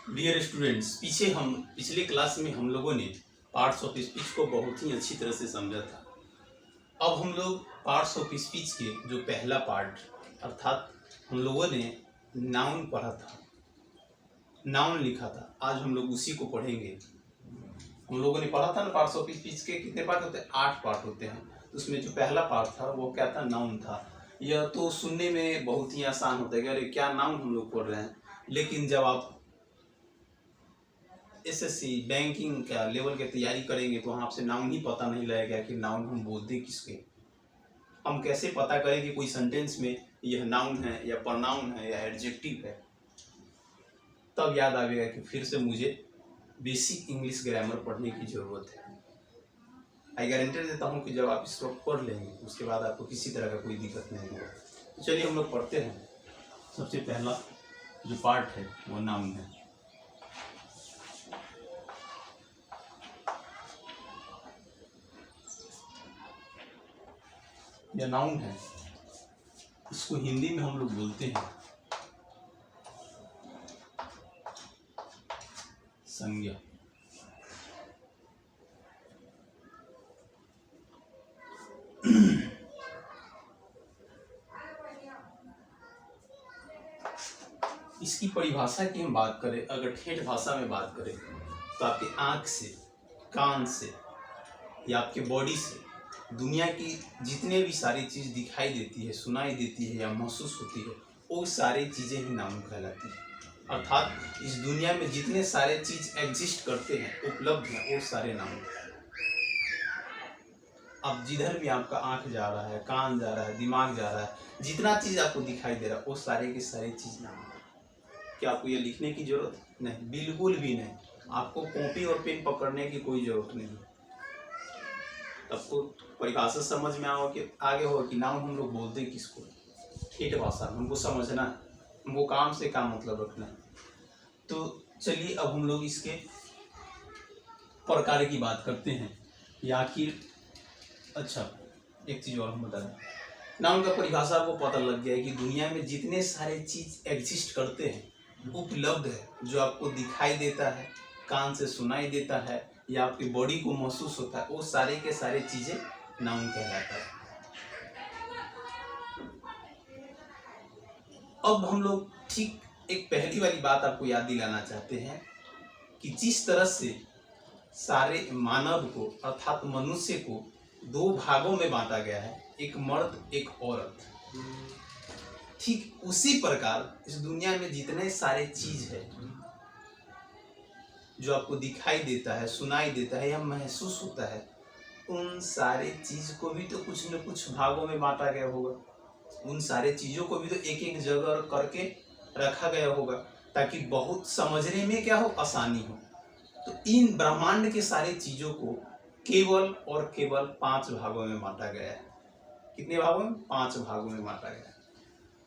Dear students, पिछले class में हम लोगों ने पार्ट्स ऑफ स्पीच को बहुत ही अच्छी तरह से समझा था। अब हम लोग पार्ट्स ऑफ स्पीच के जो पहला पार्ट अर्थात हम लोगों ने नाउन पढ़ा था, नाउन लिखा था, आज हम लोग उसी को पढ़ेंगे। हम लोगों ने पढ़ा था ना, पार्ट्स ऑफ स्पीच के कितने पार्ट होते हैं? 8 पार्ट होते हैं। तो उसमें जो पहला पार्ट था वो क्या था? नाउन था। यह तो सुनने में बहुत ही आसान होता है कि अरे क्या नाउन हम लोग पढ़ रहे हैं, लेकिन जब आप एसएससी बैंकिंग का लेवल की तैयारी करेंगे तो वहाँ आपसे नाउन ही पता नहीं लगेगा कि नाउन हम बोलते किसके। हम कैसे पता करें कि कोई सेंटेंस में यह नाउन है या प्रोनाउन है या एडजेक्टिव है? तब याद आएगा कि फिर से मुझे बेसिक इंग्लिश ग्रामर पढ़ने की ज़रूरत है। आई गारंटी देता हूँ कि जब आप इस वक्त पढ़ लेंगे उसके बाद आपको किसी तरह का कोई दिक्कत नहीं होगा। तो चलिए हम लोग पढ़ते हैं। सबसे पहला जो पार्ट है वो नाउन है। यह नाउन है, इसको हिंदी में हम लोग बोलते हैं संज्ञा। इसकी परिभाषा की हम बात करें, अगर ठेठ भाषा में बात करें तो आपके आँख से, कान से या आपके बॉडी से दुनिया की जितने भी सारी चीज़ दिखाई देती है, सुनाई देती है या महसूस होती है, वो सारी चीज़ें ही नाउन कहलाती है। अर्थात इस दुनिया में जितने सारे चीज़ एग्जिस्ट करते हैं, उपलब्ध हैं, वो सारे नाउन। अब जिधर भी आपका आँख जा रहा है, कान जा रहा है, दिमाग जा रहा है, जितना चीज़ आपको दिखाई दे रहा है वो सारे के सारे चीज़ नाउन। क्या आपको ये लिखने की जरूरत? नहीं, बिल्कुल भी नहीं। आपको कॉपी और पेन पकड़ने की कोई जरूरत नहीं। आपको परिभाषा समझ में आगे हो कि नाउन हम लोग बोलते किसको? ठेठ भाषा में हमको समझना है, हमको काम से काम मतलब रखना है। तो चलिए अब हम लोग इसके प्रकार की बात करते हैं या आखिर अच्छा एक चीज़ और हम बता दें। नाउन का परिभाषा आपको पता लग गया है कि दुनिया में जितने सारे चीज़ एग्जिस्ट करते हैं, उपलब्ध है, जो आपको दिखाई देता है, कान से सुनाई देता है या आपकी बॉडी को महसूस होता है, वो सारे के सारे चीज़ें नाउन कहलाता है। अब हम लोग ठीक एक पहली वाली बात आपको याद दिलाना चाहते हैं कि जिस तरह से सारे मानव को अर्थात मनुष्य को 2 भागों में बांटा गया है, एक मर्द एक औरत, ठीक उसी प्रकार इस दुनिया में जितने सारे चीज है जो आपको दिखाई देता है, सुनाई देता है या महसूस होता है, उन सारे चीज को भी तो कुछ न कुछ भागों में बांटा गया होगा। उन सारे चीजों को भी तो एक एक जगह करके रखा गया होगा ताकि बहुत समझने में क्या हो, आसानी हो। तो इन ब्रह्मांड के सारे चीजों को केवल और केवल 5 भागों में बांटा गया है। कितने भागों में? 5 भागों में बांटा गया है।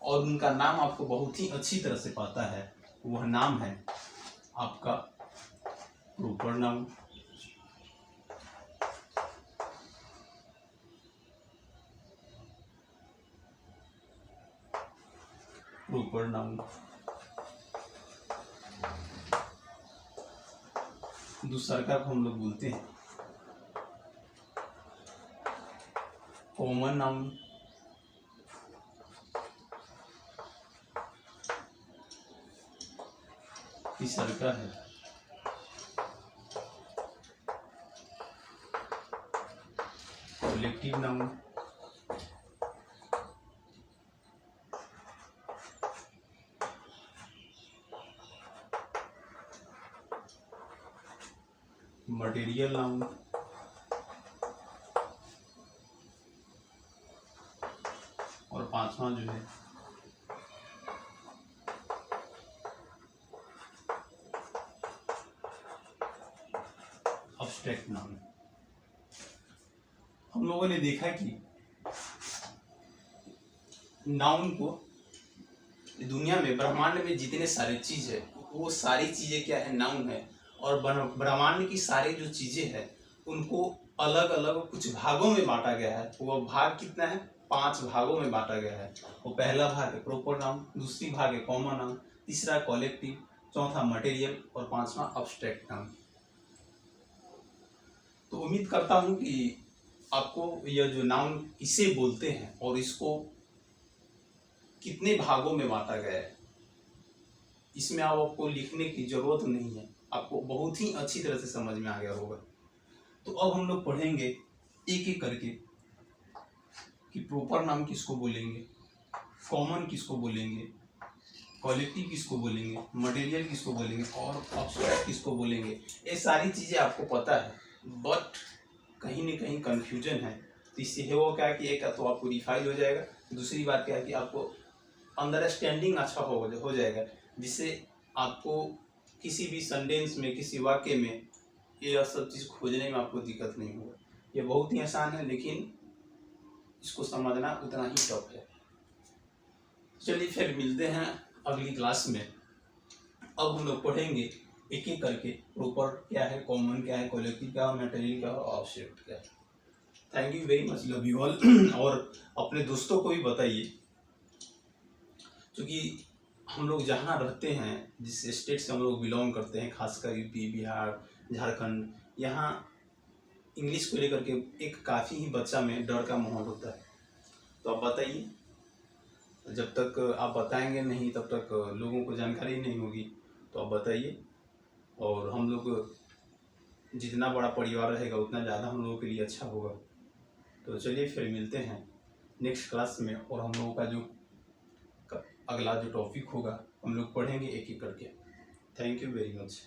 और उनका नाम आपको बहुत ही अच्छी तरह से पता है। वह नाम है आपका प्रॉपर नाउन, प्रॉपर नाउन। दूसरा का हम लोग बोलते हैं कॉमन नाउन। तीसरा का है कलेक्टिव नाउन। Material noun. और 5वां जो है एब्स्ट्रैक्ट नाउन। हम लोगों ने देखा कि नाउन को दुनिया में, ब्रह्मांड में जितने सारे चीज है वो सारी चीजें क्या है? नाउन है। और ब्रह्मांड की सारी जो चीजें हैं उनको अलग अलग कुछ भागों में बांटा गया है। वो भाग कितना है? 5 भागों में बांटा गया है। वो पहला भाग है प्रॉपर नाउन, दूसरी भाग है कॉमन नाउन, तीसरा कलेक्टिव, चौथा मटेरियल और पांचवा अब्स्ट्रैक्ट टर्म। तो उम्मीद करता हूँ कि आपको यह जो नाउन इसे बोलते हैं और इसको कितने भागों में बांटा गया है, इसमें आपको लिखने की जरूरत नहीं है, आपको बहुत ही अच्छी तरह से समझ में आ गया होगा। तो अब हम लोग पढ़ेंगे एक एक करके कि प्रॉपर नाउन किसको बोलेंगे, कॉमन किसको बोलेंगे, क्वालिटी किसको बोलेंगे, मटेरियल किसको बोलेंगे और अब्स्ट्रैक्ट किसको बोलेंगे। ये सारी चीज़ें आपको पता है, बट कहीं ना कहीं कन्फ्यूजन है। तो इससे है वो क्या है कि एक तो आपको रिफाइल हो जाएगा, दूसरी बात क्या है कि आपको अंडरस्टैंडिंग अच्छा हो जाएगा, जिससे आपको किसी भी सेंटेंस में, किसी वाक्य में ये सब चीज़ खोजने में आपको दिक्कत नहीं होगा। ये बहुत ही आसान है, लेकिन इसको समझना उतना ही टफ है। चलिए फिर मिलते हैं अगली क्लास में। अब हम लोग पढ़ेंगे एक एक करके प्रॉपर क्या है, कॉमन क्या है, क्वालिटी क्या है, मटेरियल क्या है और ऑब्जेक्ट क्या है। Thank you very much, love you all. और अपने दोस्तों को भी बताइए, क्योंकि हम लोग जहाँ रहते हैं, जिस स्टेट से हम लोग बिलोंग करते हैं, खासकर यूपी, बिहार, झारखंड, यहाँ इंग्लिश को लेकर के एक काफ़ी ही बच्चा में डर का माहौल होता है। तो आप बताइए, जब तक आप बताएंगे नहीं तब तक लोगों को जानकारी नहीं होगी। तो आप बताइए, और हम लोग जितना बड़ा परिवार रहेगा उतना ज़्यादा हम लोगों के लिए अच्छा होगा। तो चलिए फिर मिलते हैं नेक्स्ट क्लास में, और हम लोगों का जो अगला जो टॉपिक होगा हम लोग पढ़ेंगे एक एक करके। Thank you very much.